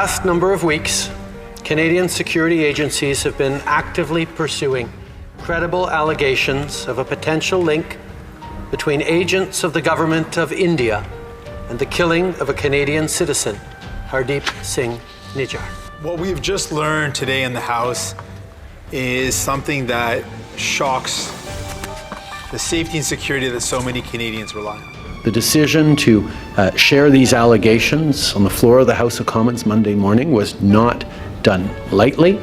Last number of weeks, Canadian security agencies have been actively pursuing credible allegations of a potential link between agents of the government of India and the killing of a Canadian citizen, Hardeep Singh Nijjar. What we've just learned today in the House is something that shocks the safety and security that so many Canadians rely on. The decision to share these allegations on the floor of the House of Commons Monday morning was not done lightly.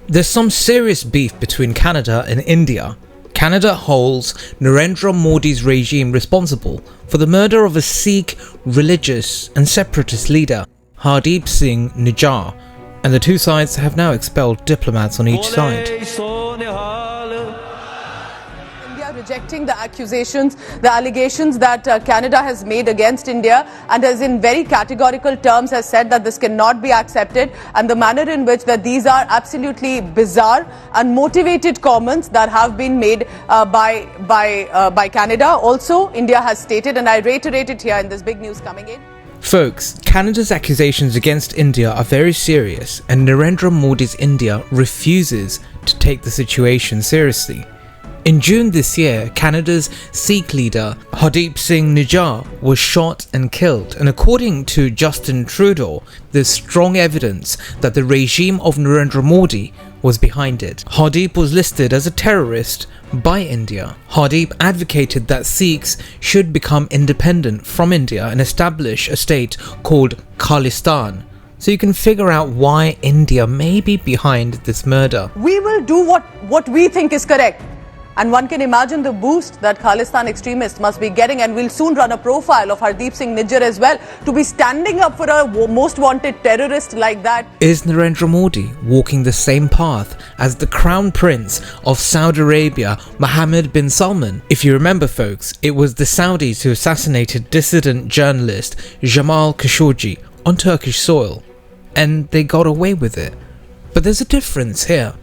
There's some serious beef between Canada and India. Canada holds Narendra Modi's regime responsible for the murder of a Sikh religious and separatist leader, Hardeep Singh Nijjar, and the two sides have now expelled diplomats on each side. India rejecting the accusations, the allegations that Canada has made against India, and has in very categorical terms has said that this cannot be accepted, and the manner in which that these are absolutely bizarre and motivated comments that have been made by Canada. Also, India has stated, and I reiterate it here in this big news coming in. Folks, Canada's accusations against India are very serious, and Narendra Modi's India refuses to take the situation seriously. In June this year, Canada's Sikh leader Hardeep Singh Nijjar was shot and killed, and according to Justin Trudeau, there's strong evidence that the regime of Narendra Modi was behind it. Hardeep was listed as a terrorist by India. Hardeep advocated that Sikhs should become independent from India and establish a state called Khalistan. So you can figure out why India may be behind this murder. We will do what we think is correct. And one can imagine the boost that Khalistan extremists must be getting, and we'll soon run a profile of Hardeep Singh Nijjar as well, to be standing up for a most wanted terrorist like that. Is Narendra Modi walking the same path as the Crown Prince of Saudi Arabia, Mohammed bin Salman? If you remember, folks, it was the Saudis who assassinated dissident journalist Jamal Khashoggi on Turkish soil, and they got away with it. But there's a difference here.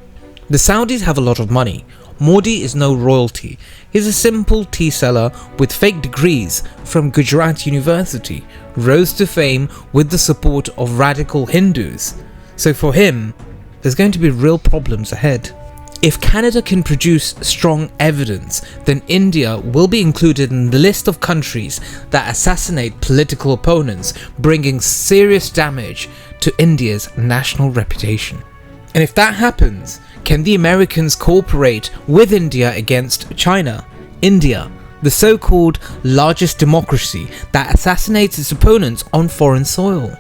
The Saudis have a lot of money. Modi is no royalty. He's a simple tea seller with fake degrees from Gujarat University, rose to fame with the support of radical Hindus. So for him, there's going to be real problems ahead. If Canada can produce strong evidence, then India will be included in the list of countries that assassinate political opponents, bringing serious damage to India's national reputation. And if that happens, can the Americans cooperate with India against China? India, the so-called largest democracy that assassinates its opponents on foreign soil.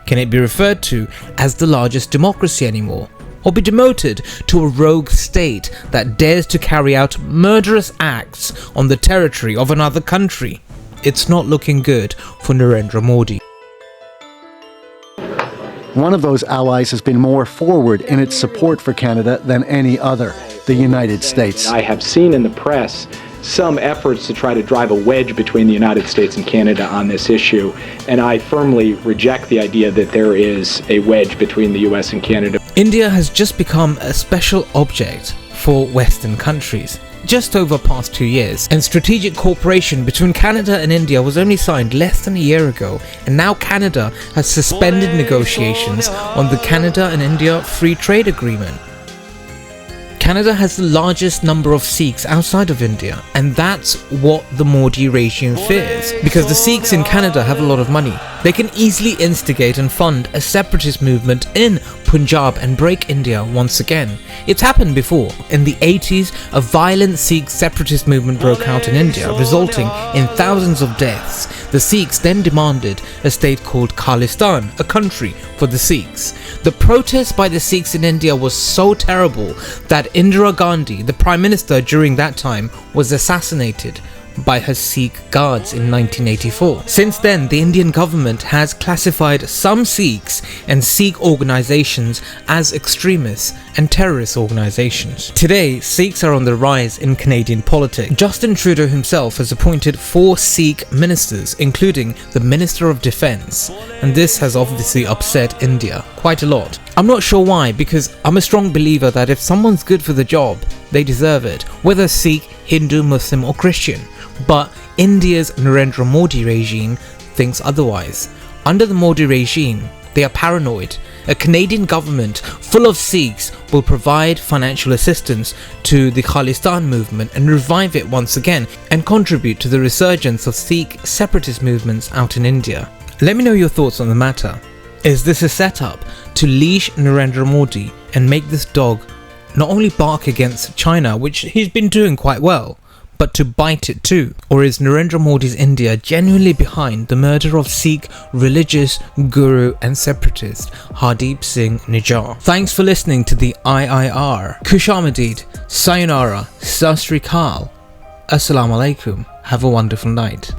Can it be referred to as the largest democracy anymore? Or be demoted to a rogue state that dares to carry out murderous acts on the territory of another country? It's not looking good for Narendra Modi. One of those allies has been more forward in its support for Canada than any other, the United States. I have seen in the press some efforts to try to drive a wedge between the United States and Canada on this issue, and I firmly reject the idea that there is a wedge between the US and Canada. India has just become a special object for Western countries. Just over the past 2 years, and strategic cooperation between Canada and India was only signed less than a year ago, and now Canada has suspended negotiations on the Canada and India Free Trade Agreement. Canada has the largest number of Sikhs outside of India, and that's what the Modi regime fears, because the Sikhs in Canada have a lot of money. They can easily instigate and fund a separatist movement in Punjab and break India once again. It's happened before. In the 80s, a violent Sikh separatist movement broke out in India, resulting in thousands of deaths. The Sikhs then demanded a state called Khalistan, a country for the Sikhs. The protest by the Sikhs in India was so terrible that Indira Gandhi, the Prime Minister during that time, was assassinated by her Sikh guards in 1984. Since then, the Indian government has classified some Sikhs and Sikh organizations as extremists and terrorist organizations. Today, Sikhs are on the rise in Canadian politics. Justin Trudeau himself has appointed 4 Sikh ministers, including the Minister of Defence, and this has obviously upset India quite a lot. I'm not sure why, because I'm a strong believer that if someone's good for the job, they deserve it, whether Sikh, Hindu, Muslim or Christian. But India's Narendra Modi regime thinks otherwise. Under the Modi regime, they are paranoid. A Canadian government full of Sikhs will provide financial assistance to the Khalistan movement and revive it once again and contribute to the resurgence of Sikh separatist movements out in India. Let me know your thoughts on the matter. Is this a setup to leash Narendra Modi and make this dog not only bark against China, which he's been doing quite well, but to bite it too? Or is Narendra Modi's India genuinely behind the murder of Sikh religious guru and separatist Hardeep Singh Nijjar? Thanks for listening to the IIR. Kushamadid, Sayonara, Sat Sri Akal, Assalamu alaikum. Have a wonderful night.